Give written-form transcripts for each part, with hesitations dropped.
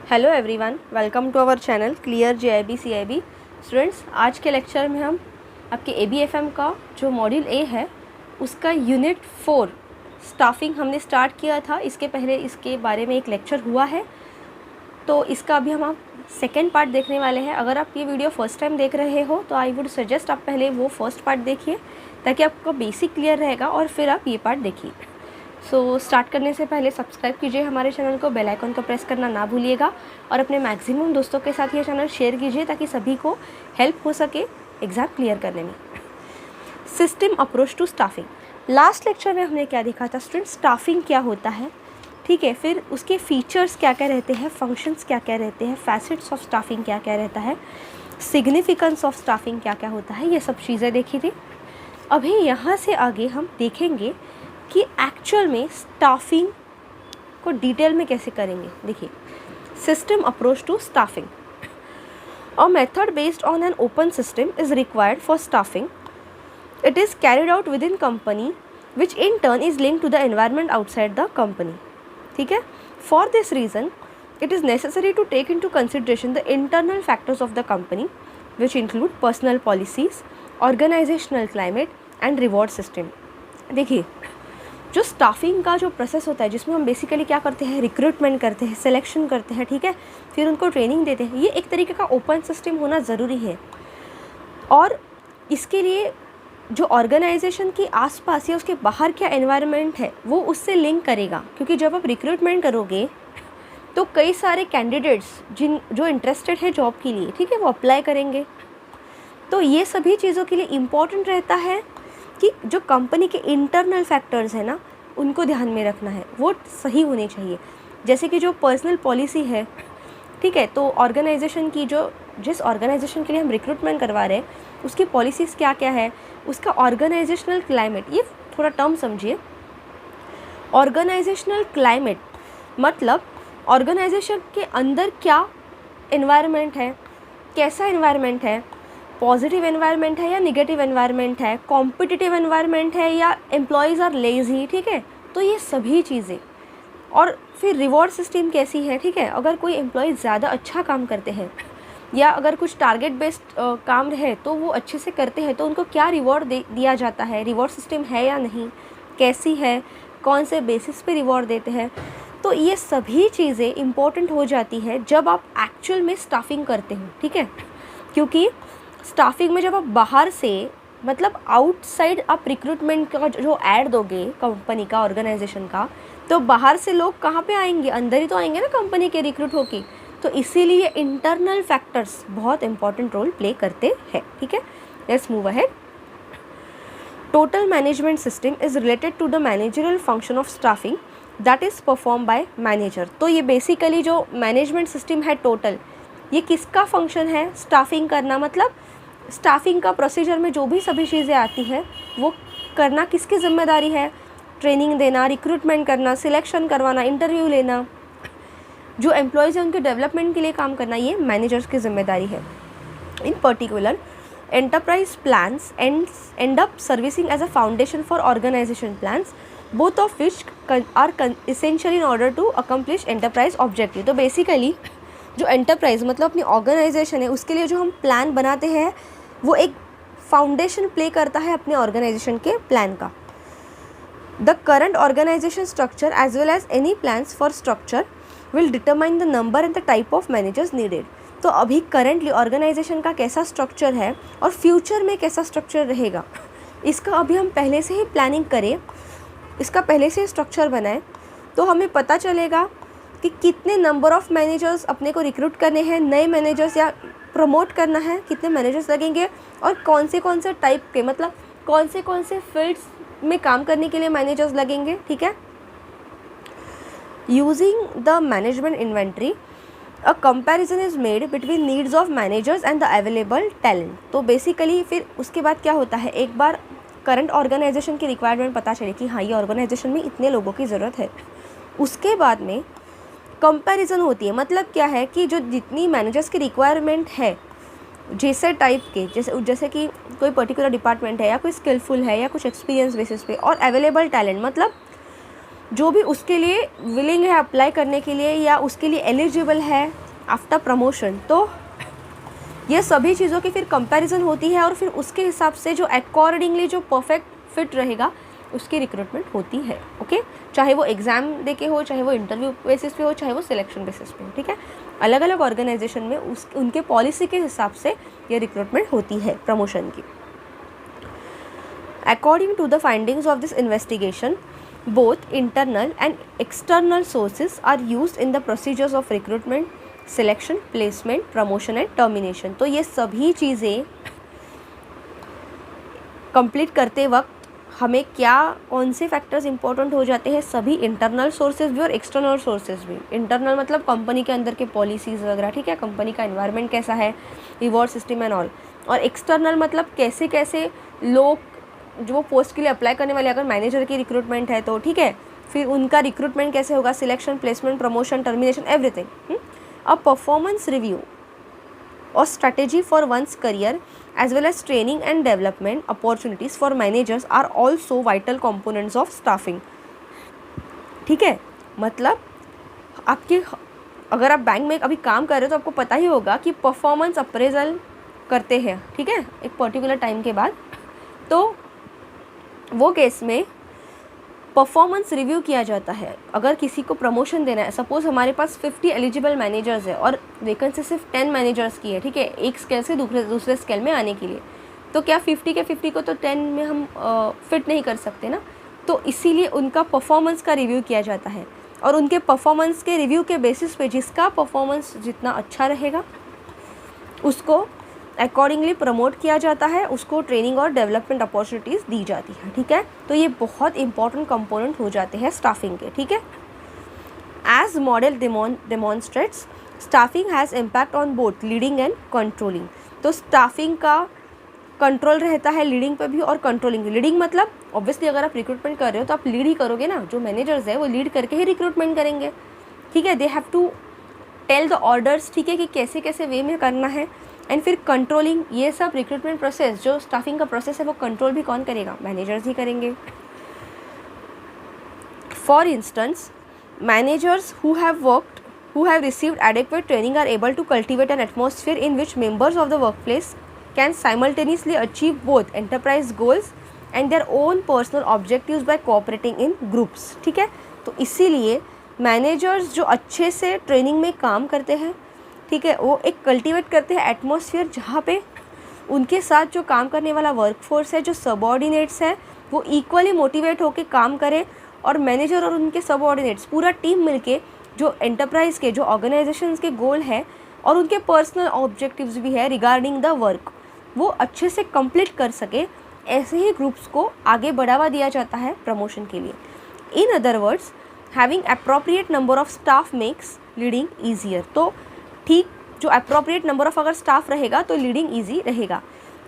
Hello everyone, welcome to our channel clear JIB CIB। Students, आज के lecture में हम आपके ABFM का जो मॉड्यूल ए है उसका यूनिट 4 स्टाफिंग हमने स्टार्ट किया था। इसके पहले इसके बारे में एक लेक्चर हुआ है, तो इसका अभी हम आप सेकेंड पार्ट देखने वाले हैं। अगर आप ये वीडियो फर्स्ट टाइम देख रहे हो तो आई वुड सजेस्ट आप पहले वो फर्स्ट पार्ट देखिए ताकि आपका बेसिक क्लियर रहेगा और फिर आप ये पार्ट देखिए। सो स्टार्ट करने से पहले सब्सक्राइब कीजिए हमारे चैनल को, बेल आइकन को प्रेस करना ना भूलिएगा और अपने मैक्सिमम दोस्तों के साथ ये चैनल शेयर कीजिए ताकि सभी को हेल्प हो सके एग्ज़ाम क्लियर करने में। System approach to staffing, last lecture में हमने क्या देखा था स्टूडेंट, स्टाफिंग क्या होता है, ठीक है, फिर उसके फीचर्स क्या क्या रहते हैं, फंक्शंस क्या क्या रहते हैं, फैसेट्स ऑफ स्टाफिंग क्या क्या रहता है, सिग्निफिकेंस ऑफ स्टाफिंग क्या क्या होता है, ये सब चीज़ें देखी थी। अभी यहाँ से आगे हम देखेंगे कि एक्चुअल में स्टाफिंग को डिटेल में कैसे करेंगे। देखिए, system approach to staffing, a method based on an open system is required for staffing. It is carried out within company which in turn is linked to the environment outside the company. ठीक है, for this reason it is necessary to take into consideration the internal factors of the company which include personal policies, organizational climate and reward system. देखिए, जो staffing का जो process होता है जिसमें हम बेसिकली क्या करते हैं, रिक्रूटमेंट करते हैं, सिलेक्शन करते हैं, ठीक है, फिर उनको ट्रेनिंग देते हैं, ये एक तरीके का ओपन सिस्टम होना ज़रूरी है। और इसके लिए जो ऑर्गेनाइजेशन के आसपास या उसके बाहर क्या एनवायरनमेंट है वो उससे लिंक करेगा, क्योंकि जब आप रिक्रूटमेंट करोगे तो कई सारे कैंडिडेट्स जो इंटरेस्टेड है जॉब के लिए, ठीक है, वो अप्लाई करेंगे। तो ये सभी चीज़ों के लिए इम्पॉर्टेंट रहता है कि जो कंपनी के इंटरनल फैक्टर्स हैं ना, उनको ध्यान में रखना है, वो सही होने चाहिए। जैसे कि जो पर्सनल पॉलिसी है, ठीक है, तो ऑर्गेनाइजेशन की जिस ऑर्गेनाइजेशन के लिए हम रिक्रूटमेंट करवा रहे हैं उसकी पॉलिसीज़ क्या क्या है, उसका ऑर्गेनाइजेशनल क्लाइमेट, ये थोड़ा टर्म समझिए। ऑर्गेनाइजेशनल क्लाइमेट मतलब ऑर्गेनाइजेशन के अंदर क्या एनवायरनमेंट है, कैसा एनवायरनमेंट है, पॉजिटिव एनवायरनमेंट है या निगेटिव एनवायरनमेंट है, कॉम्पिटिटिव एनवायरनमेंट है या एम्प्लॉयज़ आर लेज़ी, ठीक है, तो ये सभी चीज़ें। और फिर रिवॉर्ड सिस्टम कैसी है, ठीक है, अगर कोई एम्प्लॉय ज़्यादा अच्छा काम करते हैं या अगर कुछ टारगेट बेस्ड काम है तो वो अच्छे से करते हैं तो उनको क्या रिवॉर्ड दिया जाता है, रिवॉर्ड सिस्टम है या नहीं, कैसी है, कौन से बेसिस पे रिवॉर्ड देते हैं। तो ये सभी चीज़ें इम्पोर्टेंट हो जाती है जब आप एक्चुअल में स्टाफिंग करते हो, ठीक है, क्योंकि स्टाफिंग में जब आप बाहर से मतलब आउटसाइड आप रिक्रूटमेंट का जो ऐड दोगे कंपनी का, ऑर्गेनाइजेशन का, तो बाहर से लोग कहाँ पे आएंगे, अंदर ही तो आएंगे ना कंपनी के रिक्रूट होके। तो इसीलिए इंटरनल फैक्टर्स बहुत इंपॉर्टेंट रोल प्ले करते हैं, ठीक है। Let's move ahead. Total management system is related to the managerial function of staffing that is perform by manager. तो ये बेसिकली जो मैनेजमेंट सिस्टम है टोटल, ये किसका फंक्शन है, स्टाफिंग करना, मतलब स्टाफिंग का प्रोसीजर में जो भी सभी चीज़ें आती है वो करना किसकी जिम्मेदारी है, ट्रेनिंग देना, रिक्रूटमेंट करना, सिलेक्शन करवाना, इंटरव्यू लेना, जो एम्प्लॉयज़ हैं उनके डेवलपमेंट के लिए काम करना, ये मैनेजर्स की जिम्मेदारी है। In particular enterprise plans and up servicing as a foundation for organization plans, both of which are essential in order to accomplish enterprise objective. तो बेसिकली जो एंटरप्राइज मतलब अपनी ऑर्गेनाइजेशन है उसके लिए जो हम प्लान बनाते हैं वो एक फाउंडेशन प्ले करता है अपने ऑर्गेनाइजेशन के प्लान का। The current organization structure as well as any plans for structure will determine the number and the type of managers needed. तो अभी करंटली ऑर्गेनाइजेशन का कैसा स्ट्रक्चर है और फ्यूचर में कैसा स्ट्रक्चर रहेगा, इसका अभी हम पहले से ही प्लानिंग करें, इसका पहले से स्ट्रक्चर बनाएं, तो हमें पता चलेगा कि कितने नंबर ऑफ मैनेजर्स अपने को रिक्रूट करने हैं, नए मैनेजर्स या प्रमोट करना है, कितने मैनेजर्स लगेंगे और कौन से टाइप के, मतलब कौन से फील्ड्स में काम करने के लिए मैनेजर्स लगेंगे, ठीक है। Using the management inventory a comparison is made between needs of managers and the available talent. तो बेसिकली फिर उसके बाद क्या होता है, एक बार करंट ऑर्गेनाइजेशन की रिक्वायरमेंट पता चले कि हाँ ये ऑर्गेनाइजेशन में इतने लोगों की ज़रूरत है, उसके बाद में कंपैरिजन होती है। मतलब क्या है कि जो जितनी मैनेजर्स की रिक्वायरमेंट है, जैसे टाइप के, जैसे कि कोई पर्टिकुलर डिपार्टमेंट है या कोई स्किलफुल है या कुछ एक्सपीरियंस बेसिस पे, और अवेलेबल टैलेंट मतलब जो भी उसके लिए विलिंग है अप्लाई करने के लिए या उसके लिए एलिजिबल है आफ्टर प्रमोशन। तो ये सभी चीज़ों की फिर कंपैरिजन होती है और फिर उसके हिसाब से जो अकॉर्डिंगली जो परफेक्ट फिट रहेगा उसकी रिक्रूटमेंट होती है। ओके, चाहे वो एग्ज़ाम दे के हो, चाहे वो इंटरव्यू बेसिस पे हो, चाहे वो सिलेक्शन बेसिस पे हो। ठीक है, अलग अलग ऑर्गेनाइजेशन में उनके पॉलिसी के हिसाब से ये रिक्रूटमेंट होती है प्रमोशन की। According to the findings of this investigation, both internal and external sources are used in the procedures of recruitment, selection, placement, promotion and termination। तो ये सभी चीज़ें कंप्लीट करते वक्त हमें क्या कौन से फैक्टर्स इंपॉर्टेंट हो जाते हैं, सभी इंटरनल सोर्सेज भी और एक्सटर्नल सोर्सेज भी। इंटरनल मतलब कंपनी के अंदर के पॉलिसीज़ वगैरह, ठीक है, कंपनी का एनवायरनमेंट कैसा है, रिवॉर्ड सिस्टम एंड ऑल। और एक्सटर्नल मतलब कैसे कैसे लोग जो वो पोस्ट के लिए अप्लाई करने वाले, अगर मैनेजर की रिक्रूटमेंट है तो ठीक है, फिर उनका रिक्रूटमेंट कैसे होगा, selection, placement, promotion, termination, everything. A performance review और strategy for one's career as well as training and development opportunities for managers are also vital components of staffing. ठीक है, मतलब आपके अगर आप बैंक में अभी काम कर रहे हो तो आपको पता ही होगा कि परफॉर्मेंस अप्रेजल करते हैं, ठीक है, एक पर्टिकुलर टाइम के बाद। तो वो केस में परफॉर्मेंस रिव्यू किया जाता है। अगर किसी को प्रमोशन देना है, सपोज़ हमारे पास 50 एलिजिबल मैनेजर्स है और वैकेंसी सिर्फ 10 मैनेजर्स की है, ठीक है, एक स्केल से दूसरे स्केल में आने के लिए, तो क्या 50 के 50 को तो 10 में हम फिट नहीं कर सकते ना। तो इसीलिए उनका परफॉर्मेंस का रिव्यू किया जाता है और उनके परफॉर्मेंस के रिव्यू के बेसिस पे जिसका परफॉर्मेंस जितना अच्छा रहेगा उसको अकॉर्डिंगली प्रमोट किया जाता है, उसको ट्रेनिंग और डेवलपमेंट अपॉर्चुनिटीज़ दी जाती है। ठीक है, तो ये बहुत इंपॉर्टेंट कंपोनेंट हो जाते हैं स्टाफिंग के। ठीक है, as model demonstrates staffing has impact on both leading and controlling. तो स्टाफिंग का कंट्रोल रहता है लीडिंग पे भी और कंट्रोलिंग। लीडिंग मतलब ऑब्वियसली अगर आप रिक्रूटमेंट कर रहे हो तो आप लीड ही करोगे ना, जो मैनेजर्स है वो लीड करके ही रिक्रूटमेंट करेंगे। ठीक है, they have to tell the orders, ठीक है, कि कैसे कैसे वे में करना है। एंड फिर कंट्रोलिंग, ये सब रिक्रूटमेंट प्रोसेस जो स्टाफिंग का प्रोसेस है वो कंट्रोल भी कौन करेगा, मैनेजर्स ही करेंगे। For instance, managers who have received adequate training are able to cultivate an atmosphere in which members of the workplace can simultaneously achieve both enterprise goals and their own personal objectives by cooperating in groups. ठीक है, तो इसीलिए managers जो अच्छे से training में काम करते हैं, ठीक है, वो एक कल्टीवेट करते हैं एटमॉस्फेयर जहाँ पे उनके साथ जो काम करने वाला वर्कफोर्स है, जो सबऑर्डिनेट्स है, वो इक्वली मोटिवेट होकर काम करें और मैनेजर और उनके सबऑर्डिनेट्स पूरा टीम मिलके जो एंटरप्राइज के, जो ऑर्गेनाइजेशंस के गोल है और उनके पर्सनल ऑब्जेक्टिव्स भी है रिगार्डिंग द वर्क, वो अच्छे से कंप्लीट कर सके। ऐसे ही ग्रुप्स को आगे बढ़ावा दिया जाता है प्रमोशन के लिए। In other words, having appropriate number of staff makes leading easier. तो ठीक, जो अप्रोप्रिएट नंबर ऑफ अगर स्टाफ रहेगा तो लीडिंग ईजी रहेगा।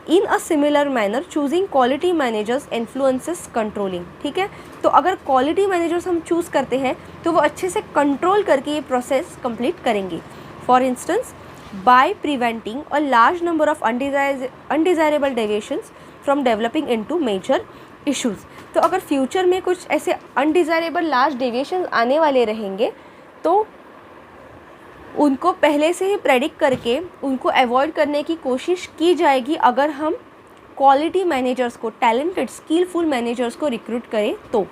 In a similar manner choosing quality managers influences controlling. ठीक है, तो अगर क्वालिटी मैनेजर्स हम चूज़ करते हैं तो वो अच्छे से कंट्रोल करके ये प्रोसेस कंप्लीट करेंगे। For instance, by preventing a large number of undesirable deviations from developing into major issues. तो अगर फ्यूचर में कुछ ऐसे अनडिजायरेबल लार्ज डेविएशंस आने वाले रहेंगे तो उनको पहले से ही प्रेडिक्ट करके उनको अवॉइड करने की कोशिश की जाएगी अगर हम क्वालिटी मैनेजर्स को, टैलेंटेड स्किलफुल मैनेजर्स को रिक्रूट करें तो।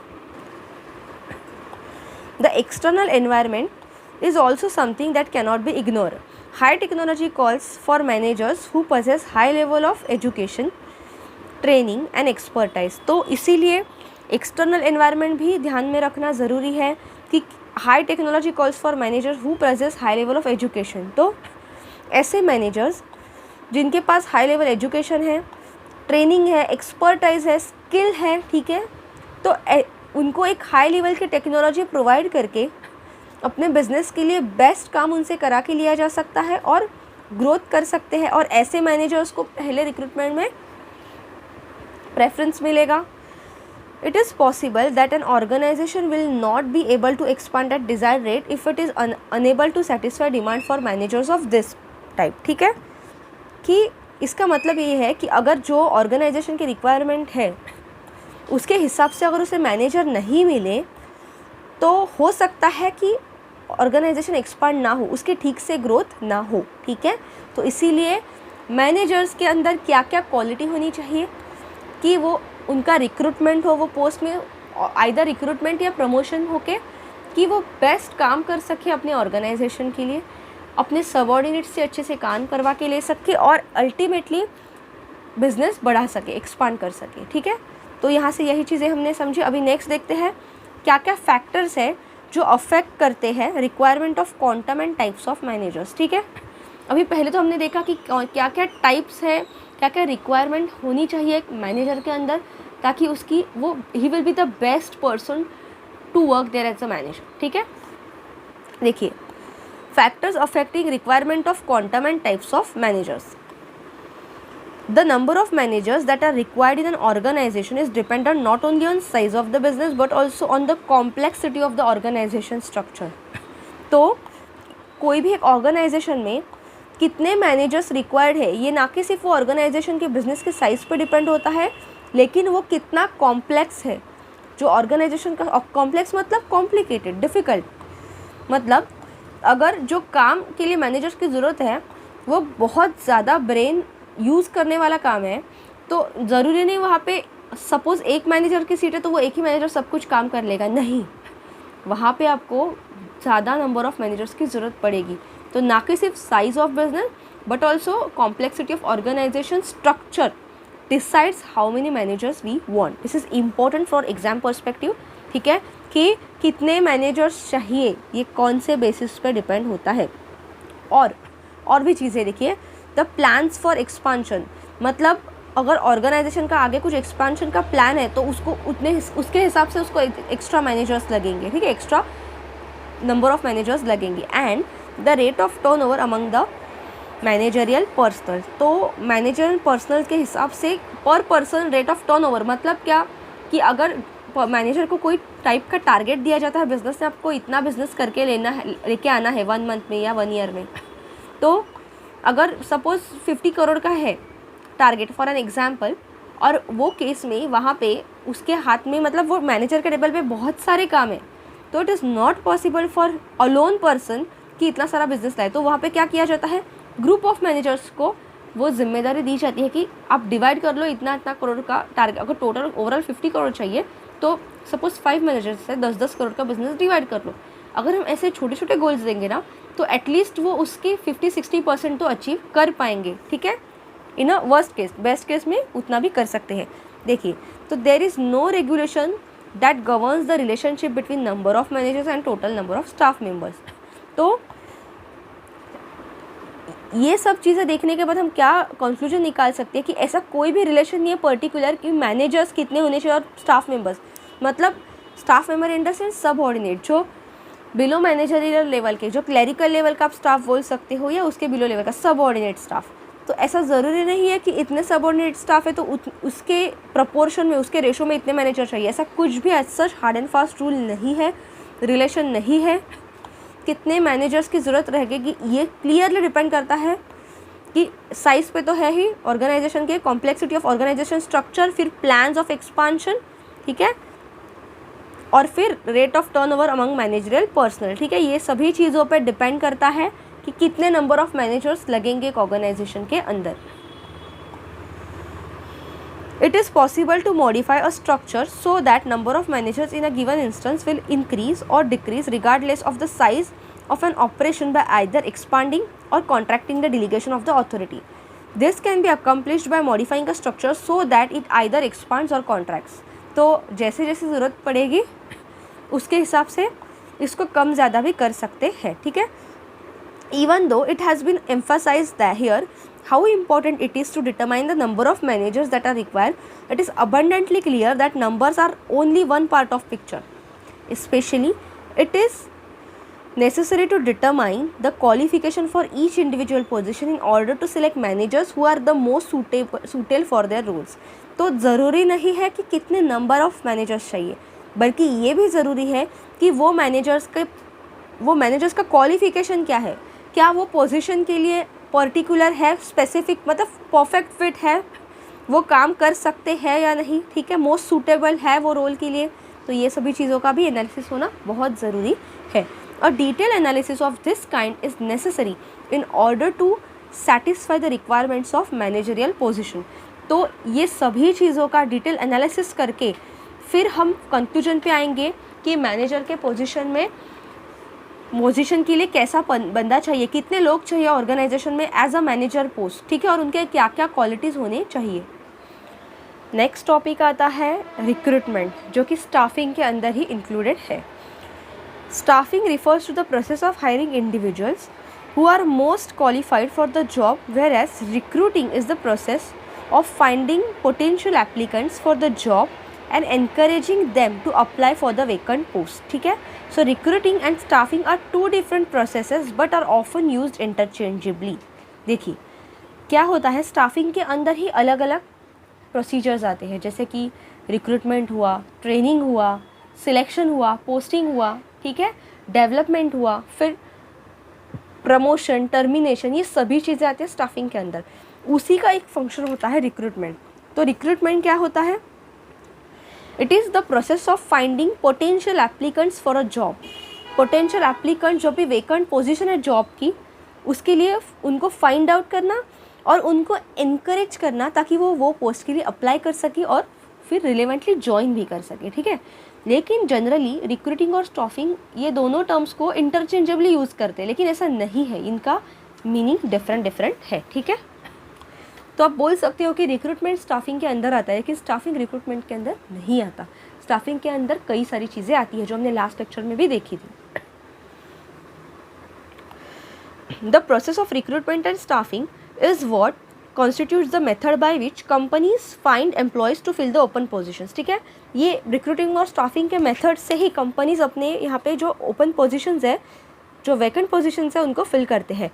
The external environment is also something that cannot be ignore. High technology calls for managers who possess high level of education, training and expertise. तो इसीलिए एक्सटर्नल एनवायरनमेंट भी ध्यान में रखना ज़रूरी है कि high technology calls for managers who possess high level of education. तो ऐसे मैनेजर्स जिनके पास हाई लेवल एजुकेशन है, ट्रेनिंग है, एक्सपर्टाइज है, स्किल है, ठीक है, तो उनको एक हाई लेवल की टेक्नोलॉजी प्रोवाइड करके अपने बिजनेस के लिए बेस्ट काम उनसे करा के लिया जा सकता है और ग्रोथ कर सकते हैं। और ऐसे मैनेजर्स को पहले रिक्रूटमेंट में प्रेफरेंस मिलेगा। It is possible that an organization will not be able to expand at desired rate if it is unable to satisfy demand for managers of this type। ठीक है, कि इसका मतलब ये है कि अगर जो ऑर्गेनाइजेशन की रिक्वायरमेंट है उसके हिसाब से अगर उसे मैनेजर नहीं मिले तो हो सकता है कि ऑर्गेनाइजेशन एक्सपांड ना हो, उसके ठीक से ग्रोथ ना हो, ठीक है। तो इसीलिए मैनेजर्स के अंदर क्या क्या क्वालिटी होनी चाहिए कि वो उनका रिक्रूटमेंट हो, वो पोस्ट में आइदर रिक्रूटमेंट या प्रमोशन हो के, कि वो बेस्ट काम कर सके अपने ऑर्गेनाइजेशन के लिए, अपने सबऑर्डिनेट से अच्छे से काम करवा के ले सके और अल्टीमेटली बिजनेस बढ़ा सके, एक्सपांड कर सके, ठीक है। तो यहाँ से यही चीज़ें हमने समझी। अभी नेक्स्ट देखते हैं क्या क्या फैक्टर्स है जो अफेक्ट करते हैं requirement of quantum and types of managers, ठीक है। अभी पहले तो हमने देखा कि क्या क्या टाइप्स है, क्या क्या रिक्वायरमेंट होनी चाहिए एक मैनेजर के अंदर, ताकि उसकी वो ही will be the best person to work there as a manager, ठीक है। देखिए, factors affecting requirement of quantum and types of managers. The number of managers that are required in an organization is dependent not only on size of the business but also on the complexity of the organization structure. तो कोई भी एक organisation में कितने managers required है, ये ना कि सिर्फ वो ऑर्गेनाइजेशन के बिजनेस के साइज़ पर डिपेंड होता है, लेकिन वो कितना कॉम्प्लेक्स है। जो ऑर्गेनाइजेशन का कॉम्प्लेक्स मतलब कॉम्प्लिकेटेड, डिफ़िकल्ट, मतलब अगर जो काम के लिए मैनेजर्स की ज़रूरत है वो बहुत ज़्यादा ब्रेन यूज़ करने वाला काम है, तो ज़रूरी नहीं वहाँ पे सपोज़ एक मैनेजर की सीट है तो वो एक ही मैनेजर सब कुछ काम कर लेगा, नहीं, वहाँ पे आपको ज़्यादा नंबर ऑफ़ मैनेजर्स की ज़रूरत पड़ेगी। तो ना कि सिर्फ size of business but also complexity of organization structure decides how many managers we want. This is important for exam perspective, ठीक है, कि कितने मैनेजर्स चाहिए ये कौन से बेसिस पे डिपेंड होता है। और भी चीज़ें देखिए, द प्लान्स फॉर एक्सपांशन, मतलब अगर ऑर्गेनाइजेशन का आगे कुछ एक्सपांशन का प्लान है तो उसके हिसाब से उसको एक्स्ट्रा मैनेजर्स लगेंगे, ठीक है, एक्स्ट्रा नंबर ऑफ मैनेजर्स लगेंगे। And the rate of turnover among the managerial personal, तो मैनेजरियल पर्सनल के हिसाब से पर पर्सन रेट ऑफ टर्नओवर मतलब क्या, कि अगर मैनेजर को कोई टाइप का टारगेट दिया जाता है बिजनेस में, आपको इतना बिजनेस करके लेके आना है 1 मंथ में या 1 ईयर में, तो अगर सपोज़ 50 करोड़ का है टारगेट फॉर एन एग्जाम्पल, और वो केस में वहाँ पे उसके हाथ में, मतलब वो मैनेजर के टेबल पे बहुत सारे काम है, तो it is not possible for a loan person कि इतना सारा बिजनेस लाए। तो वहाँ पे क्या किया जाता है, ग्रुप ऑफ मैनेजर्स को वो जिम्मेदारी दी जाती है कि आप डिवाइड कर लो इतना इतना करोड़ का टारगेट। अगर टोटल ओवरऑल 50 करोड़ चाहिए तो सपोज़ 5 मैनेजर्स से 10-10 करोड़ का बिजनेस डिवाइड कर लो। अगर हम ऐसे छोटे छोटे गोल्स देंगे ना तो एटलीस्ट वो उसके 50-60% तो अचीव कर पाएंगे, ठीक है। In a worst case, best case में उतना भी कर सकते हैं। देखिए, तो there is no regulation that governs the relationship between number of managers and total number of staff members. तो ये सब चीज़ें देखने के बाद हम क्या कंक्लूजन निकाल सकते हैं कि ऐसा कोई भी रिलेशन नहीं है पर्टिकुलर कि मैनेजर्स कितने होने चाहिए और स्टाफ मेंबर्स, मतलब staff member in the sense सब ऑर्डिनेट, जो बिलो मैनेजरियल लेवल के, जो क्लरिकल लेवल का आप स्टाफ बोल सकते हो, या उसके बिलो लेवल का सब ऑर्डिनेट स्टाफ। तो ऐसा ज़रूरी नहीं है कि इतने सब ऑर्डिनेट स्टाफ है तो उसके प्रपोर्शन में, उसके रेशो में इतने मैनेजर चाहिए, ऐसा कुछ भी as such hard and fast rule नहीं है, रिलेशन नहीं है। कितने मैनेजर्स की ज़रूरत रहेगी ये क्लियरली डिपेंड करता है कि साइज़ पे तो है ही ऑर्गेनाइजेशन के, कॉम्प्लेक्सिटी ऑफ ऑर्गेनाइजेशन स्ट्रक्चर, फिर प्लान्स ऑफ एक्सपांशन, ठीक है, और फिर rate of turnover among managerial personal, ठीक है। ये सभी चीज़ों पे डिपेंड करता है कि कितने नंबर ऑफ मैनेजर्स लगेंगे एक ऑर्गेनाइजेशन के अंदर। It is possible to modify a structure so that number of managers in a given instance will increase or decrease regardless of the size of an operation by either expanding or contracting the delegation of the authority. This can be accomplished by modifying a structure so that it either expands or contracts. तो जैसे जैसे ज़रूरत पड़ेगी उसके हिसाब से इसको कम ज़्यादा भी कर सकते हैं, ठीक है। Even though it has been emphasized that here how important it is to determine the number of managers that are required, it is abundantly clear that numbers are only one part of picture. Especially, it is necessary to determine the qualification for each individual position in order to select managers who are the most suitable for their roles. तो ज़रूरी नहीं है कि कितने number of managers चाहिए, बल्कि ये भी ज़रूरी है कि वो मैनेजर्स का क्वालिफ़िकेशन क्या है, क्या वो पोजीशन के लिए पर्टिकुलर है, स्पेसिफिक, मतलब परफेक्ट फिट है, वो काम कर सकते हैं या नहीं, ठीक है, मोस्ट सूटेबल है वो रोल के लिए, तो ये सभी चीज़ों का भी एनालिसिस होना बहुत ज़रूरी है। और detail analysis of this kind is necessary in order to satisfy the requirements of managerial position. तो ये सभी चीज़ों का डिटेल एनालिसिस करके फिर हम कंक्लूजन पे आएंगे कि मैनेजर के पोजीशन के लिए कैसा बंदा चाहिए, कितने लोग चाहिए ऑर्गेनाइजेशन में एज अ मैनेजर पोस्ट, ठीक है, और उनके क्या क्या क्वालिटीज़ होने चाहिए। नेक्स्ट टॉपिक आता है रिक्रूटमेंट, जो कि स्टाफिंग के अंदर ही इंक्लूडेड है। Staffing refers to the process of hiring individuals who are most qualified for the job, whereas recruiting is the process of finding potential applicants for the job and encouraging them to apply for the vacant post, ठीक है। So recruiting and staffing are two different processes but are often used interchangeably। देखिए क्या होता है, staffing के अंदर ही अलग अलग प्रोसीजर्स आते हैं, जैसे कि रिक्रूटमेंट हुआ, ट्रेनिंग हुआ, सिलेक्शन हुआ, पोस्टिंग हुआ, ठीक है, डेवलपमेंट हुआ, फिर प्रमोशन, टर्मिनेशन, ये सभी चीज़ें आती हैं स्टाफिंग के अंदर। उसी का एक फंक्शन होता है रिक्रूटमेंट। तो रिक्रूटमेंट क्या होता है? It is the process of finding potential applicants for a job. Potential applicant जो भी वेकेंट पोजीशन है जॉब की, उसके लिए उनको फाइंड आउट करना और उनको इनकरेज करना ताकि वो पोस्ट के लिए अप्लाई कर सके और फिर रिलेवेंटली ज्वाइन भी कर सके, ठीक है। लेकिन जनरली रिक्रूटिंग और स्टाफिंग ये दोनों टर्म्स को इंटरचेंजेबली यूज़ करते हैं, लेकिन ऐसा नहीं है, इनका मीनिंग डिफरेंट है, ठीक है। तो आप बोल सकते हो कि रिक्रूटमेंट स्टाफिंग के अंदर आता है, लेकिन स्टाफिंग रिक्रूटमेंट के अंदर नहीं आता। स्टाफिंग के अंदर कई सारी चीज़ें आती है जो हमने लास्ट लेक्चर में भी देखी थी। The process of recruitment and staffing is what constitutes the method by which companies find employees to fill the open positions, ठीक है। ये रिक्रूटिंग और स्टाफिंग के मेथड से ही कंपनीज अपने यहाँ पे जो ओपन पोजीशंस है, जो वैकेंट पोजीशंस है, उनको फिल करते हैं।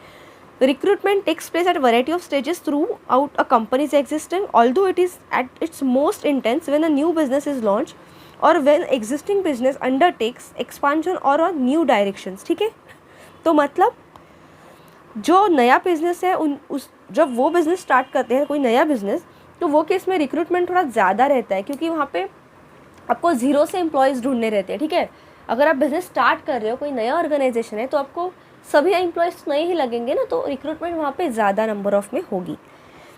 Recruitment takes place at variety of stages throughout a company's existing, although it is at its most intense when a new business is launch और when existing business undertakes expansion और a new directions, ठीक है। तो मतलब जो नया business है जब वो बिज़नेस स्टार्ट करते हैं कोई नया बिज़नेस, तो वो केस में रिक्रूटमेंट थोड़ा ज़्यादा रहता है, क्योंकि वहाँ पे आपको ज़ीरो से एम्प्लॉयज़ ढूंढने रहते हैं, ठीक है। अगर आप बिज़नेस स्टार्ट कर रहे हो, कोई नया ऑर्गेनाइजेशन है, तो आपको सभी एम्प्लॉयज़ नए ही लगेंगे ना, तो रिक्रूटमेंट वहाँ पे ज़्यादा नंबर ऑफ में होगी।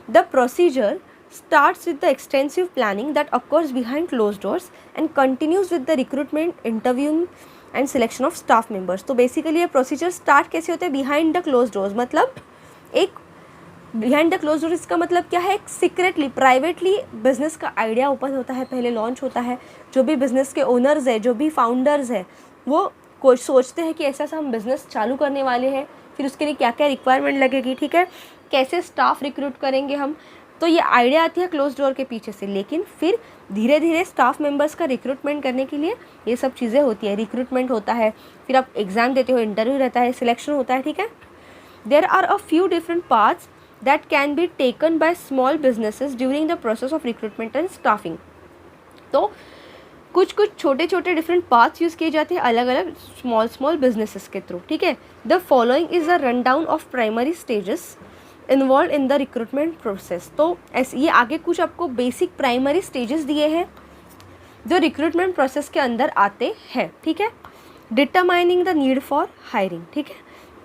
The procedure starts with the extensive planning that occurs behind closed doors and continues with the recruitment, interviewing and selection of staff members। तो बेसिकली ये प्रोसीजर स्टार्ट कैसे होते हैं? Behind the close doors. मतलब एक behind the close doors इसका मतलब क्या है? एक सीक्रेटली, प्राइवेटली बिजनेस का आइडिया ओपन होता है, पहले लॉन्च होता है। जो भी बिजनेस के ओनर्स है, जो भी फाउंडर्स है, वो कोई सोचते हैं कि ऐसा हम बिजनेस चालू करने वाले हैं, फिर उसके लिए क्या क्या रिक्वायरमेंट लगेगी, ठीक है, कैसे स्टाफ रिक्रूट करेंगे हम। तो ये आइडिया आती है क्लोज डोर के पीछे से, लेकिन फिर धीरे धीरे स्टाफ मेंबर्स का रिक्रूटमेंट करने के लिए ये सब चीज़ें होती है। रिक्रूटमेंट होता है, फिर आप एग्ज़ाम देते हो, इंटरव्यू रहता है, सिलेक्शन होता है, ठीक है। There are a few different parts that can be taken by small businesses during the process of recruitment and staffing. तो कुछ छोटे छोटे डिफरेंट पाथ्स यूज़ किए जाते हैं अलग अलग स्मॉल बिजनेसेस के थ्रू, ठीक है। The following is a run down of primary stages involve in the recruitment process. तो ऐसे ये आगे कुछ आपको बेसिक प्राइमरी स्टेजेस दिए हैं जो रिक्रूटमेंट प्रोसेस के अंदर आते हैं, ठीक है। Determining the need for hiring, ठीक है।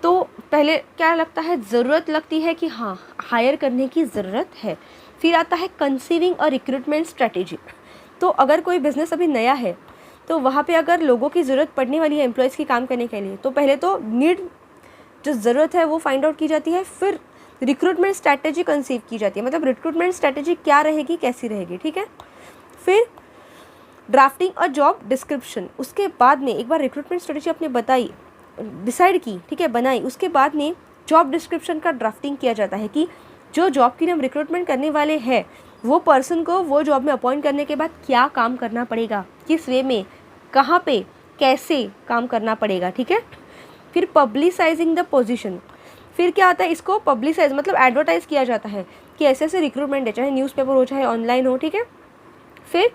तो पहले क्या लगता है? ज़रूरत लगती है कि हाँ हायर करने की ज़रूरत है। फिर आता है कंसीविंग अ रिक्रूटमेंट स्ट्रेटेजी। तो अगर कोई बिज़नेस अभी नया है, तो वहाँ पे अगर लोगों की ज़रूरत पड़ने वाली है एम्प्लॉयज़ की काम करने के लिए, तो पहले तो नीड जो ज़रूरत है वो फाइंड आउट की जाती है, फिर रिक्रूटमेंट स्ट्रैटेजी कंसीव की जाती है। मतलब रिक्रूटमेंट स्ट्रैटेजी क्या रहेगी, कैसी रहेगी, ठीक है। फिर ड्राफ्टिंग और जॉब डिस्क्रिप्शन। उसके बाद में एक बार रिक्रूटमेंट स्ट्रैटेजी आपने बताई, डिसाइड की, ठीक है, बनाई, उसके बाद में जॉब डिस्क्रिप्शन का ड्राफ्टिंग किया जाता है कि जो जॉब की हम रिक्रूटमेंट करने वाले हैं, वो पर्सन को वो जॉब में अपॉइंट करने के बाद क्या काम करना पड़ेगा, किस वे में, कहाँ पे, कैसे काम करना पड़ेगा, ठीक है। फिर पब्लिसाइजिंग द पोजीशन। फिर क्या आता है? इसको पब्लिसाइज मतलब एडवर्टाइज़ किया जाता है कि ऐसे ऐसे रिक्रूटमेंट है, चाहे न्यूज़पेपर हो चाहे ऑनलाइन हो, ठीक है। फिर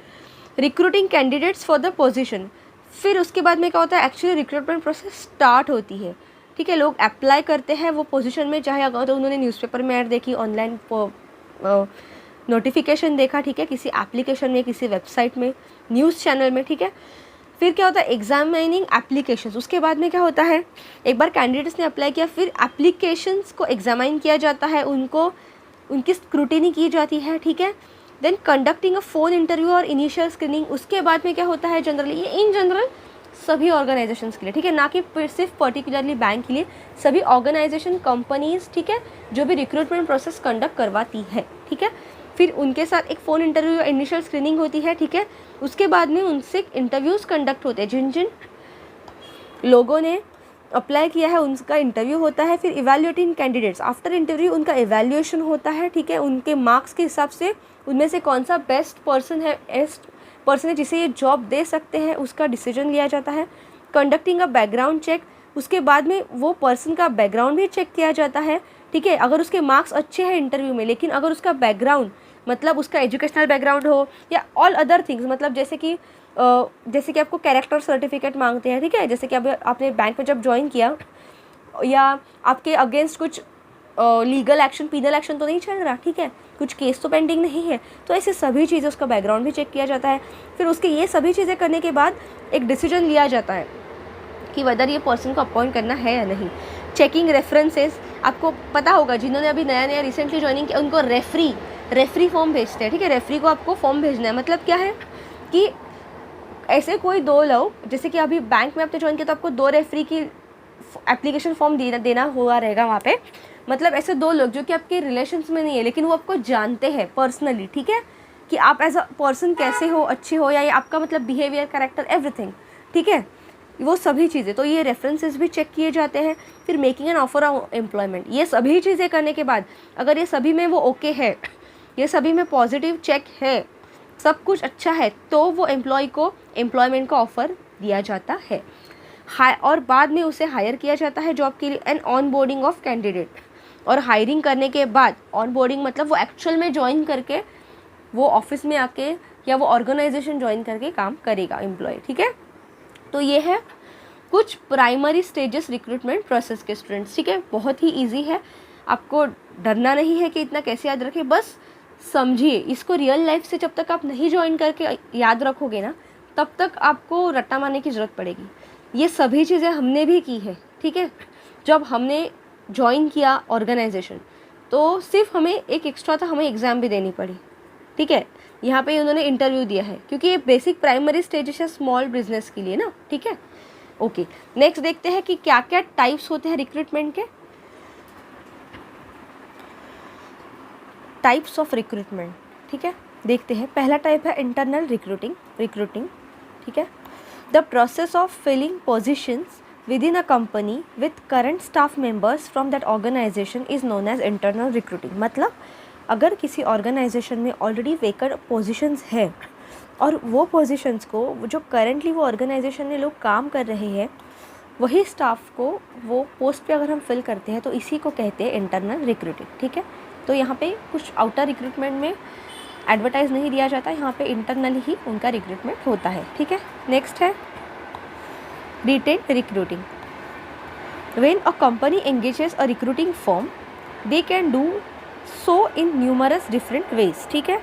recruiting candidates for the position. फिर उसके बाद में क्या होता है? एक्चुअली रिक्रूटमेंट प्रोसेस स्टार्ट होती है, ठीक है। लोग अप्लाई करते हैं वो पोजीशन में, चाहे अगर तो उन्होंने न्यूज़पेपर में ऐड देखी, ऑनलाइन नोटिफिकेशन देखा, ठीक है, किसी एप्लीकेशन में, किसी वेबसाइट में, न्यूज़ चैनल में, ठीक है। फिर क्या होता है, एग्जामिनिंग एप्लीकेशंस। उसके बाद में क्या होता है, एक बार कैंडिडेट्स ने अप्लाई किया, फिर एप्लीकेशंस को एग्जामाइन किया जाता है, उनकी स्क्रूटिनी की जाती है, ठीक है। Then conducting a phone interview और इनिशियल स्क्रीनिंग। उसके बाद में क्या होता है, जनरली ये इन जनरल सभी ऑर्गेनाइजेशंस के लिए, ठीक है, ना कि सिर्फ पर्टिकुलरली बैंक के लिए, सभी ऑर्गेनाइजेशन, कंपनीज, ठीक है, जो भी रिक्रूटमेंट प्रोसेस कंडक्ट करवाती है, ठीक है। फिर उनके साथ एक फ़ोन इंटरव्यू या इनिशियल स्क्रीनिंग होती है, ठीक है। उसके बाद में उनसे इंटरव्यूज़ कंडक्ट होते हैं, जिन जिन लोगों ने अप्लाई किया है उनका इंटरव्यू होता है। फिर इवैल्यूएटिंग कैंडिडेट्स, आफ्टर इंटरव्यू उनका इवैल्यूएशन होता है, ठीक है। उनके मार्क्स के हिसाब से उनमें से कौन सा बेस्ट पर्सन है जिसे ये जॉब दे सकते हैं, उसका डिसीजन लिया जाता है। कंडक्टिंग अ बैकग्राउंड चेक, उसके बाद में वो पर्सन का बैकग्राउंड भी चेक किया जाता है, ठीक है। अगर उसके मार्क्स अच्छे हैं इंटरव्यू में, लेकिन अगर उसका बैकग्राउंड, मतलब उसका एजुकेशनल बैकग्राउंड हो या ऑल अदर थिंग्स, मतलब जैसे कि आपको कैरेक्टर सर्टिफिकेट मांगते हैं, ठीक है, जैसे कि अब आपने बैंक में जब ज्वाइन किया या आपके अगेंस्ट कुछ लीगल एक्शन, पीनल एक्शन तो नहीं चल रहा, ठीक है, कुछ केस तो पेंडिंग नहीं है, तो ऐसे सभी चीज़ें, उसका बैकग्राउंड भी चेक किया जाता है। फिर उसके ये सभी चीज़ें करने के बाद एक डिसीजन लिया जाता है कि वेदर ये पर्सन को अपॉइंट करना है या नहीं। चेकिंग रेफरेंसेस, आपको पता होगा जिन्होंने अभी नया रिसेंटली ज्वाइनिंग किया, उनको रेफरी फॉर्म भेजते हैं, ठीक है। रेफरी को आपको फॉर्म भेजना है, मतलब क्या है कि ऐसे कोई दो लोग, जैसे कि अभी बैंक में आपने ज्वाइन किया तो आपको 2 रेफरी की एप्लीकेशन फॉर्म देना हुआ रहेगा वहाँ पे। मतलब ऐसे 2 लोग जो कि आपके रिलेशंस में नहीं है, लेकिन वो आपको जानते हैं पर्सनली, ठीक है, कि आप एज अ पर्सन कैसे हो, अच्छे हो, या ये आपका मतलब बिहेवियर, कैरेक्टर, एवरीथिंग, ठीक है, वो सभी चीज़ें। तो ये रेफरेंसेस भी चेक किए जाते हैं। फिर making an offer of employment, ये सभी चीज़ें करने के बाद अगर ये सभी में वो ओके है, ये सभी में पॉजिटिव चेक है, सब कुछ अच्छा है, तो वो एम्प्लॉय को एम्प्लॉयमेंट का ऑफ़र दिया जाता है। और बाद में उसे हायर किया जाता है जॉब के लिए। And on boarding of candidate, और हायरिंग करने के बाद, ऑन बोर्डिंग मतलब वो एक्चुअल में ज्वाइन करके, वो ऑफिस में आके या वो ऑर्गेनाइजेशन ज्वाइन करके काम करेगा एम्प्लॉय, ठीक है। तो ये है कुछ प्राइमरी स्टेजेस रिक्रूटमेंट प्रोसेस के स्टूडेंट्स, ठीक है। बहुत ही ईजी है, आपको डरना नहीं है कि इतना कैसे याद रखें, बस समझिए इसको। रियल लाइफ से जब तक आप नहीं ज्वाइन करके याद रखोगे ना, तब तक आपको रट्टा मारने की ज़रूरत पड़ेगी। ये सभी चीज़ें हमने भी की है, ठीक है। जब हमने ज्वाइन किया ऑर्गेनाइजेशन तो सिर्फ हमें एक एक्स्ट्रा था, हमें एग्ज़ाम भी देनी पड़ी, ठीक है। यहाँ पे उन्होंने इंटरव्यू दिया है, क्योंकि ये बेसिक प्राइमरी स्टेजेस है स्मॉल बिजनेस के लिए ना, ठीक है। ओके, नेक्स्ट देखते हैं कि क्या क्या टाइप्स होते हैं रिक्रूटमेंट के। टाइप्स ऑफ रिक्रूटमेंट, ठीक है, देखते हैं। पहला टाइप है इंटरनल रिक्रूटिंग, ठीक है। The process of filling positions within a company with current staff members from that organisation is known as internal recruiting. मतलब अगर किसी ऑर्गेनाइजेशन में ऑलरेडी वेकेंट पोजीशंस है और वो पोजीशंस को जो करेंटली वो ऑर्गेनाइजेशन में लोग काम कर रहे हैं, वही स्टाफ को वो पोस्ट पे अगर हम फिल करते हैं तो इसी को कहते हैं इंटरनल रिक्रूटिंग, ठीक है। तो यहाँ पे कुछ आउटर रिक्रूटमेंट में एडवर्टाइज नहीं दिया जाता, यहाँ पे इंटरनली ही उनका रिक्रूटमेंट होता है, ठीक है। नेक्स्ट है retained recruiting. When a company engages a recruiting firm they can do so in numerous different ways, ठीक है।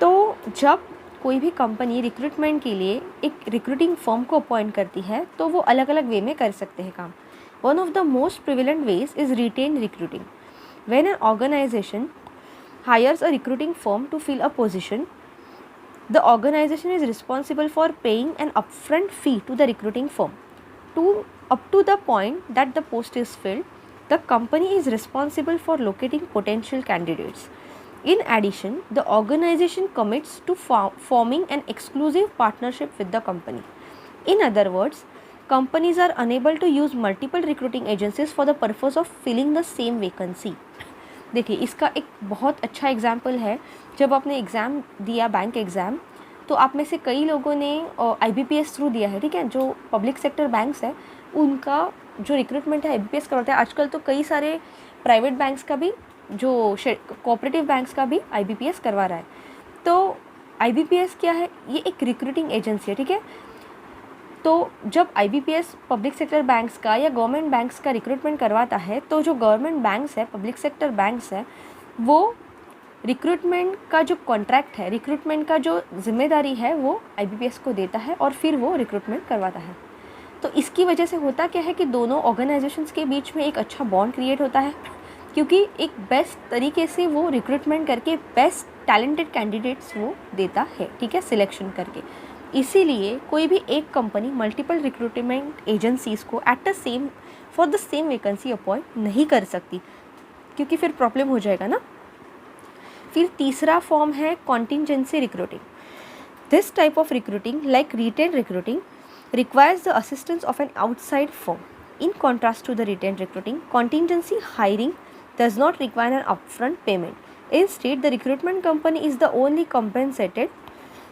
तो जब कोई भी कंपनी रिक्रूटमेंट के लिए एक रिक्रूटिंग फर्म को अपॉइंट करती है तो वो अलग अलग वे में कर सकते हैं काम। One of the most prevalent ways is retained recruiting. When an organisation hires a recruiting firm to fill a position, the organization is responsible for paying an upfront fee to the recruiting firm. Up to the point that the post is filled, the company is responsible for locating potential candidates. In addition, the organization commits to forming an exclusive partnership with the company. In other words, companies are unable to use multiple recruiting agencies for the purpose of filling the same vacancy. देखिए, इसका एक बहुत अच्छा example है। जब आपने exam दिया bank exam, तो आप में से कई लोगों ने IBPS थ्रू दिया है, ठीक है। जो पब्लिक सेक्टर बैंक्स है उनका जो रिक्रूटमेंट है IBPS करवाते हैं। आजकल तो कई सारे प्राइवेट बैंक्स का भी, जो कोऑपरेटिव बैंक्स का भी IBPS करवा रहा है। तो IBPS क्या है, ये एक रिक्रूटिंग एजेंसी है, ठीक है। तो जब IBPS पब्लिक सेक्टर बैंक्स का या गवर्नमेंट बैंक्स का रिक्रूटमेंट करवाता है, तो जो गवर्नमेंट बैंक्स है, पब्लिक सेक्टर बैंक्स है, वो रिक्रूटमेंट का जो कॉन्ट्रैक्ट है, रिक्रूटमेंट का जो जिम्मेदारी है वो IBPS को देता है और फिर वो रिक्रूटमेंट करवाता है। तो इसकी वजह से होता क्या है कि दोनों ऑर्गेनाइजेशंस के बीच में एक अच्छा बॉन्ड क्रिएट होता है, क्योंकि एक बेस्ट तरीके से वो रिक्रूटमेंट करके बेस्ट टैलेंटेड कैंडिडेट्स वो देता है, ठीक है, सिलेक्शन करके। इसीलिए कोई भी एक कंपनी मल्टीपल रिक्रूटमेंट एजेंसीज़ को at the same for the same vacancy appoint नहीं कर सकती, क्योंकि फिर प्रॉब्लम हो जाएगा ना। फिर तीसरा फॉर्म है contingency recruiting. This type of recruiting like retained recruiting requires the assistance of an outside firm. In contrast to the retained recruiting, contingency hiring does not require an upfront payment. Instead, the recruitment company is the only compensated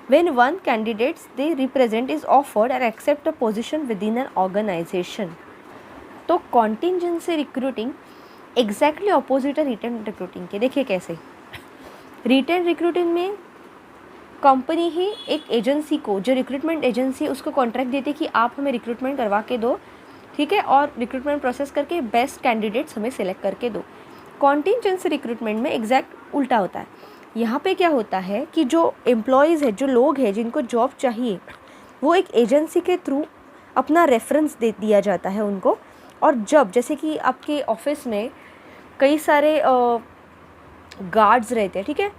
when one candidate they represent is offered and accept a position within an organization. तो contingency recruiting exactly opposite है retained recruiting के। देखिए कैसे, retained recruiting में company ही एक agency को, जो recruitment agency, उसको कॉन्ट्रैक्ट देती है कि आप हमें रिक्रूटमेंट करवा के दो, ठीक है, और रिक्रूटमेंट प्रोसेस करके बेस्ट कैंडिडेट्स हमें सेलेक्ट करके दो। कॉन्टिंजेंसी रिक्रूटमेंट में एग्जैक्ट उल्टा होता है। यहाँ पे क्या होता है कि जो एम्प्लॉयज़ है, जो लोग हैं जिनको जॉब चाहिए, वो एक एजेंसी के थ्रू अपना रेफरेंस दे दिया जाता है उनको। और जब जैसे कि आपके ऑफिस में कई सारे गार्ड्स रहते हैं, ठीक है,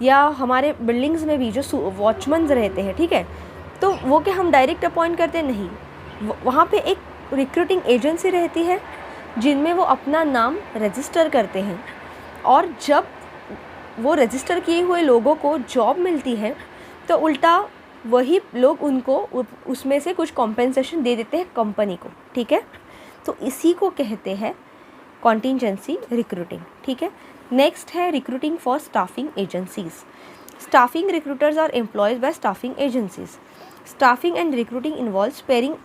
या हमारे बिल्डिंग्स में भी जो वॉचमैन्स रहते हैं, ठीक है, तो वो क्या हम डायरेक्ट अपॉइंट करते नहीं, वहाँ पे एक रिक्रूटिंग एजेंसी रहती है जिनमें वो अपना नाम रजिस्टर करते हैं, और जब वो रजिस्टर किए हुए लोगों को जॉब मिलती है तो उल्टा वही लोग उनको उसमें से कुछ कॉम्पेंसेशन दे देते हैं कंपनी को, ठीक है। तो इसी को कहते हैं कॉन्टिंजेंसी रिक्रूटिंग, ठीक है। नेक्स्ट है recruiting for staffing agencies. Staffing recruiters are employees by staffing agencies. Staffing and recruiting involves pairing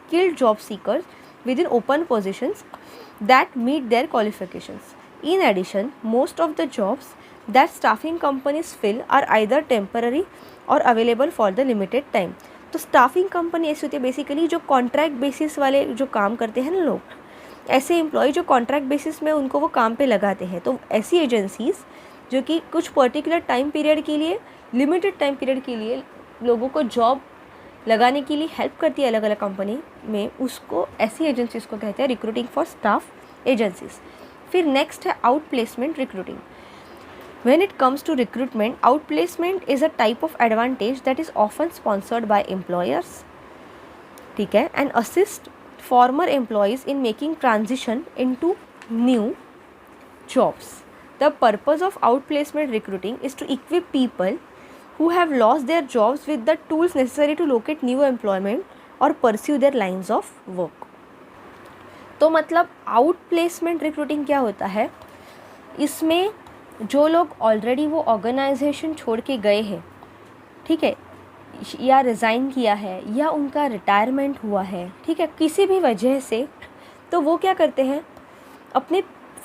skilled job seekers within open positions that meet their qualifications. In addition, most of the jobs that staffing companies fill are either temporary or available for the limited time. तो staffing company ऐसी होती है basically जो contract basis वाले जो काम करते हैं ना लोग, ऐसे एम्प्लॉय जो कॉन्ट्रैक्ट बेसिस में उनको वो काम पे लगाते हैं। तो ऐसी एजेंसीज़ जो कि कुछ पर्टिकुलर टाइम पीरियड के लिए, लिमिटेड टाइम पीरियड के लिए लोगों को जॉब लगाने के लिए हेल्प करती है अलग अलग कंपनी में, उसको ऐसी एजेंसीज को कहते हैं रिक्रूटिंग फॉर स्टाफ एजेंसीज। फिर नेक्स्ट है out placement recruiting. When it comes to recruitment, outplacement is a type of advantage that is often sponsored by employers, ठीक है, and assist former employees in making transition into new jobs. The purpose of outplacement recruiting is to equip people who have lost their jobs with the tools necessary to locate new employment or pursue their lines of work. तो मतलब outplacement recruiting क्या होता है, इसमें जो लोग already वो organisation छोड़ के गए हैं, ठीक है, या रिज़ाइन किया है या उनका रिटायरमेंट हुआ है, ठीक है, किसी भी वजह से, तो वो क्या करते हैं अपने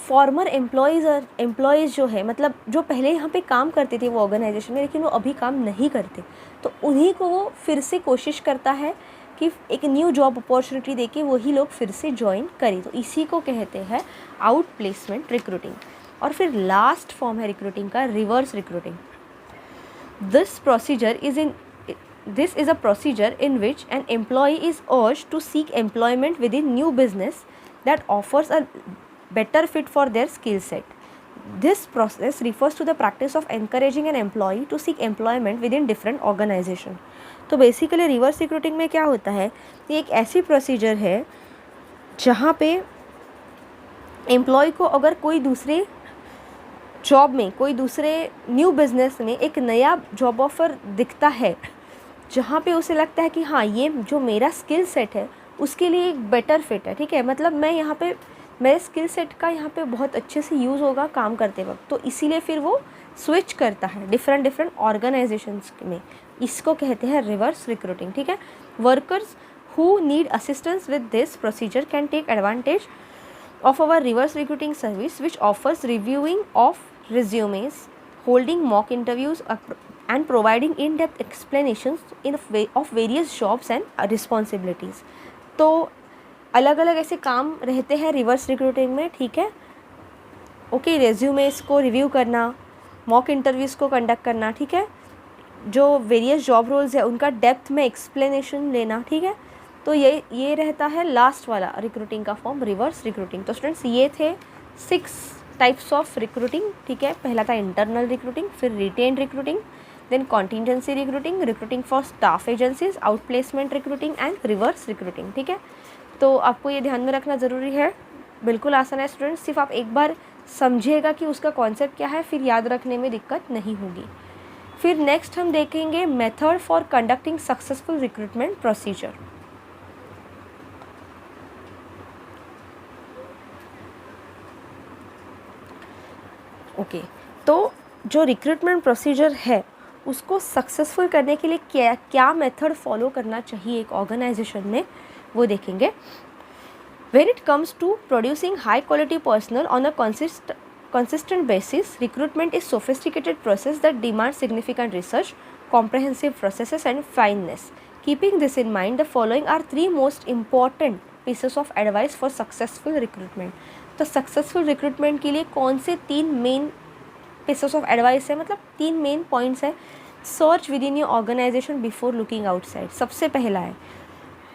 फॉर्मर एम्प्लॉयज़ जो है, मतलब जो पहले यहाँ पे काम करते थे वो ऑर्गेनाइजेशन में लेकिन वो अभी काम नहीं करते, तो उन्हीं को वो फिर से कोशिश करता है कि एक न्यू जॉब अपॉर्चुनिटी देके वही लोग फिर से ज्वाइन करें। तो इसी को कहते हैं आउट प्लेसमेंट रिक्रूटिंग। और फिर लास्ट फॉर्म है रिक्रूटिंग का reverse recruiting. This is a procedure in which an employee is urged to seek employment within new business that offers a better fit for their skill set. This process refers to the practice of encouraging an employee to seek employment within different organization. तो basically reverse recruiting में क्या होता है, ये एक ऐसी procedure है जहाँ पे एम्प्लॉय को अगर कोई दूसरे जॉब में, कोई दूसरे न्यू बिजनेस में एक नया जॉब ऑफ़र दिखता है जहाँ पे उसे लगता है कि हाँ ये जो मेरा स्किल सेट है उसके लिए एक बेटर फिट है, ठीक है, मतलब मैं यहाँ पे मेरे स्किल सेट का यहाँ पे बहुत अच्छे से यूज़ होगा काम करते वक्त, तो इसीलिए फिर वो स्विच करता है डिफरेंट ऑर्गेनाइजेशंस में। इसको कहते हैं रिवर्स रिक्रूटिंग, ठीक है। Workers who need assistance with this procedure can take advantage of our reverse recruiting service, which offers reviewing of resumes, holding mock interviews, and providing in-depth explanations of various jobs and responsibilities. तो अलग अलग ऐसे काम रहते हैं reverse recruiting में, ठीक है। ओके, रेज्यूमेस को रिव्यू करना, मॉक इंटरव्यूज़ को कंडक्ट करना, ठीक है, जो वेरियस जॉब रोल्स है उनका डेप्थ में एक्सप्लेनेशन लेना, ठीक है। तो ये रहता है लास्ट वाला रिक्रूटिंग का फॉर्म, रिवर्स रिक्रूटिंग। तो स्टूडेंट्स ये थे 6 टाइप्स ऑफ रिक्रूटिंग, ठीक है। पहला था इंटरनल रिक्रूटिंग, फिर retained recruiting, then contingency recruiting, recruiting for staff agencies, outplacement recruiting and reverse recruiting, ठीक है। तो आपको ये ध्यान में रखना ज़रूरी है, बिल्कुल आसान है स्टूडेंट्स, सिर्फ आप एक बार समझिएगा कि उसका कॉन्सेप्ट क्या है, फिर याद रखने में दिक्कत नहीं होगी। फिर नेक्स्ट हम देखेंगे method for conducting successful recruitment procedure. Okay, तो जो रिक्रूटमेंट प्रोसीजर है उसको सक्सेसफुल करने के लिए क्या क्या मेथड फॉलो करना चाहिए एक ऑर्गेनाइजेशन में, वो देखेंगे। When it comes to producing high quality personnel on a consistent basis, recruitment is sophisticated process that demands significant research, comprehensive processes and fineness. Keeping this in mind, the following are 3 most important pieces of advice for successful recruitment. तो successful recruitment के लिए कौन से 3 main pieces of advice है, मतलब 3 main points है। Search within your organization before looking outside, सबसे पहला है,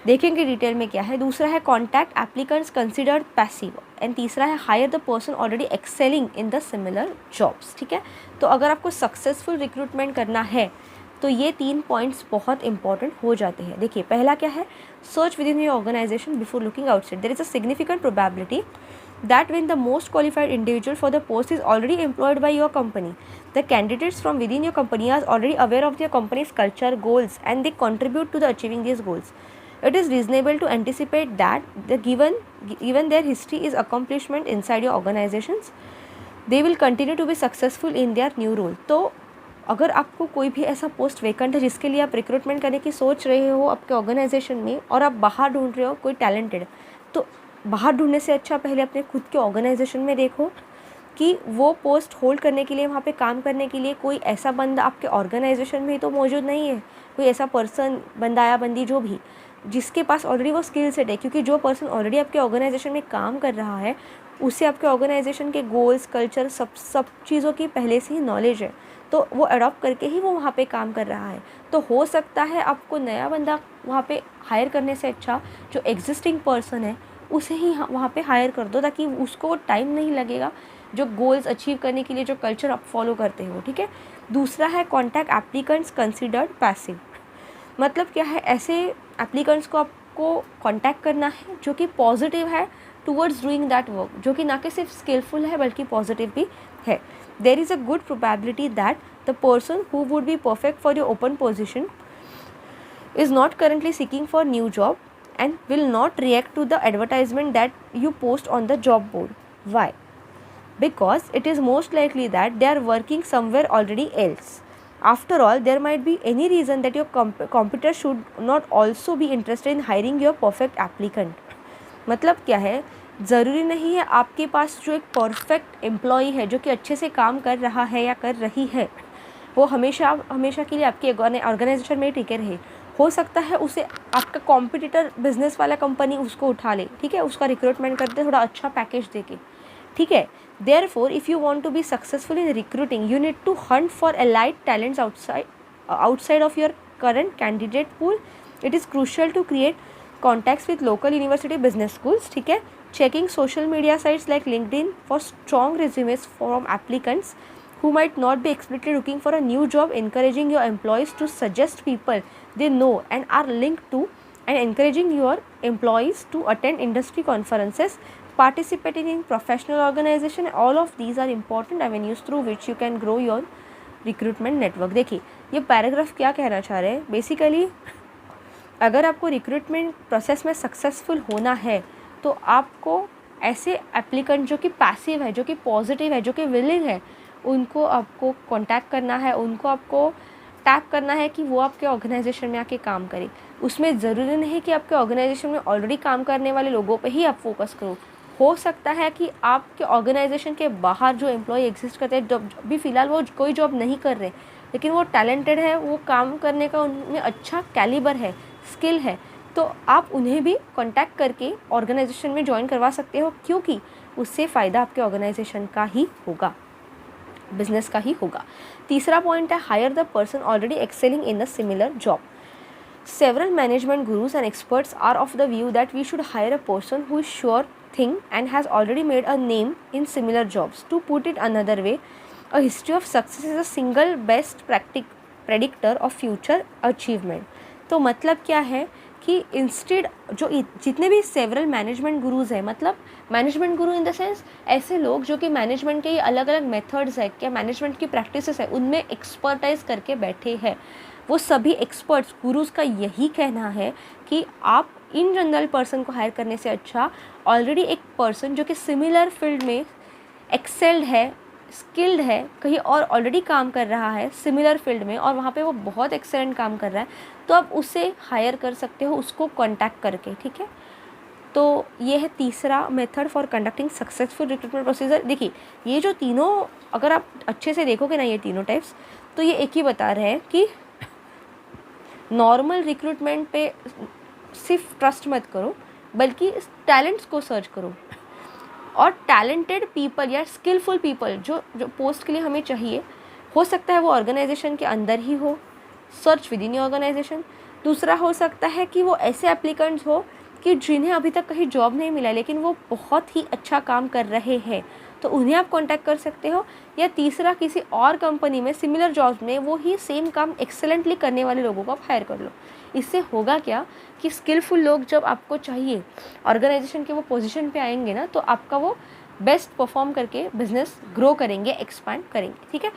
देखेंगे डिटेल में क्या है। दूसरा है contact applicants considered passive, and तीसरा है hire the person already excelling in the similar jobs, ठीक है। तो अगर आपको सक्सेसफुल रिक्रूटमेंट करना है तो ये 3 पॉइंट्स बहुत इंपॉर्टेंट हो जाते हैं। देखिए पहला क्या है, search within your organisation before looking outside. There is a significant probability that when the most qualified individual for the post is already employed by your company, the candidates from within your company are already aware of your company's culture, goals, and they contribute to the achieving these goals. It is reasonable to anticipate that given their history is accomplishment inside your organizations, they will continue to be successful in their new role. तो अगर आपको कोई भी ऐसा post vacant है जिसके लिए आप रिक्रूटमेंट करने की सोच रहे हो आपके ऑर्गेनाइजेशन में, और आप बाहर ढूंढ रहे हो कोई टैलेंटेड, तो बाहर ढूंढने से अच्छा पहले अपने खुद के ऑर्गेनाइजेशन में देखो कि वो पोस्ट होल्ड करने के लिए, वहाँ पे काम करने के लिए कोई ऐसा बंदा आपके ऑर्गेनाइजेशन में ही तो मौजूद नहीं है, कोई ऐसा पर्सन, बंदा या बंदी जो भी, जिसके पास ऑलरेडी वो स्किल सेट है। क्योंकि जो पर्सन ऑलरेडी आपके ऑर्गेनाइजेशन में काम कर रहा है उसे आपके ऑर्गेनाइजेशन के गोल्स, कल्चर, सब चीज़ों की पहले से ही नॉलेज है, तो वो अडॉप्ट करके ही वो वहाँ पे काम कर रहा है। तो हो सकता है आपको नया बंदा वहाँ पे हायर करने से अच्छा जो एग्जिस्टिंग पर्सन है उसे ही वहाँ पे हायर कर दो, ताकि उसको टाइम नहीं लगेगा जो गोल्स अचीव करने के लिए जो कल्चर आप फॉलो करते हो, ठीक है। दूसरा है कॉन्टैक्ट एप्लीकेंट्स कंसिडर्ड पैसिव, मतलब क्या है, ऐसे एप्लीकेंट्स को आपको कॉन्टैक्ट करना है जो कि पॉजिटिव है टूवर्ड्स डूइंग दैट वर्क, जो कि ना कि सिर्फ स्किलफुल है बल्कि पॉजिटिव भी है। There is a good probability that the person who would be perfect for your open position is not currently seeking for new job and will not react to the advertisement that you post on the job board. Why? Because it is most likely that they are working somewhere already else. After all, there might be any reason that your competitor should not also be interested in hiring your perfect applicant. मतलब क्या है, ज़रूरी नहीं है आपके पास जो एक perfect employee है जो कि अच्छे से काम कर रहा है या कर रही है वो हमेशा के लिए आपके ऑर्गेनाइजेशन में टिके रहे। हो सकता है उसे आपका कॉम्पिटिटर बिजनेस वाला कंपनी उसको उठा ले, ठीक है, उसका रिक्रूटमेंट करते थोड़ा अच्छा पैकेज देके, ठीक है। Therefore if you want to be successful in recruiting you need to hunt for allied talents outside of your current candidate pool. It is crucial to create contacts with local university business schools, ठीक है। Checking social media sites like LinkedIn for strong resumes from applicants who might not be explicitly looking for a new job, encouraging your employees to suggest people they know and are linked to, and encouraging your employees to attend industry conferences, participating in professional organization. All of these are important avenues through which you can grow your recruitment network. देखिए ये paragraph क्या कहना चाह रहे हैं, basically अगर आपको recruitment process में सक्सेसफुल होना है तो आपको ऐसे एप्लीकेंट जो कि पैसिव है, जो कि पॉजिटिव है, जो कि विलिंग है, उनको आपको कांटेक्ट करना है, उनको आपको टैप करना है कि वो आपके ऑर्गेनाइजेशन में आके काम करे। उसमें ज़रूरी नहीं कि आपके ऑर्गेनाइजेशन में ऑलरेडी काम करने वाले लोगों पे ही आप फोकस करो। हो सकता है कि आपके ऑर्गेनाइजेशन के बाहर जो एम्प्लॉय एग्जिस्ट करते हैं, जब भी फ़िलहाल वो कोई जॉब नहीं कर रहे लेकिन वो टैलेंटेड है, वो काम करने का उनमें अच्छा कैलिबर है, स्किल है, तो आप उन्हें भी कांटेक्ट करके ऑर्गेनाइजेशन में ज्वाइन करवा सकते हो, क्योंकि उससे फ़ायदा आपके ऑर्गेनाइजेशन का ही होगा। बिजनेस का ही होगा। तीसरा पॉइंट है hire the person already excelling in the similar job. Several management gurus and experts are of the view that we should hire a person who is sure thing and has already made a name in similar jobs. To put it another way, a history of success is a single best predictor of future achievement. तो मतलब क्या है कि instead जो जितने भी several management gurus हैं, मतलब management Guru in the sense ऐसे लोग जो कि मैनेजमेंट के अलग अलग मेथड्स है, क्या मैनेजमेंट की प्रैक्टिसेस है, उनमें एक्सपर्टाइज करके बैठे हैं। वो सभी एक्सपर्ट्स गुरुज का यही कहना है कि आप इन जनरल पर्सन को हायर करने से अच्छा ऑलरेडी एक पर्सन जो कि सिमिलर फील्ड में एक्सेल्ड है, स्किल्ड है, कहीं और ऑलरेडी काम कर रहा है सिमिलर फील्ड में और वहाँ पे वो बहुत एक्सेलेंट काम कर रहा है, तो आप उसे हायर कर सकते हो उसको कांटेक्ट करके, ठीक है। तो ये है तीसरा method for conducting successful recruitment procedure. देखिए ये जो तीनों अगर आप अच्छे से देखोगे ना, ये तीनों टाइप्स, तो ये एक ही बता रहे हैं कि नॉर्मल रिक्रूटमेंट पे सिर्फ ट्रस्ट मत करो, बल्कि टैलेंट्स को सर्च करो और टैलेंटेड पीपल या स्किलफुल पीपल जो पोस्ट के लिए हमें चाहिए, हो सकता है वो ऑर्गेनाइजेशन के अंदर ही हो, search within your organisation. दूसरा हो सकता है कि वो ऐसे एप्लीकेंट्स हो कि जिन्हें अभी तक कहीं जॉब नहीं मिला लेकिन वो बहुत ही अच्छा काम कर रहे हैं, तो उन्हें आप कांटेक्ट कर सकते हो। या तीसरा किसी और कंपनी में सिमिलर जॉब्स में वो ही सेम काम एक्सेलेंटली करने वाले लोगों को आप हायर कर लो। इससे होगा क्या कि स्किलफुल लोग जब आपको चाहिए ऑर्गेनाइजेशन के वो पोजीशन पे आएंगे ना, तो आपका वो बेस्ट परफॉर्म करके बिजनेस ग्रो करेंगे, एक्सपांड करेंगे, ठीक है।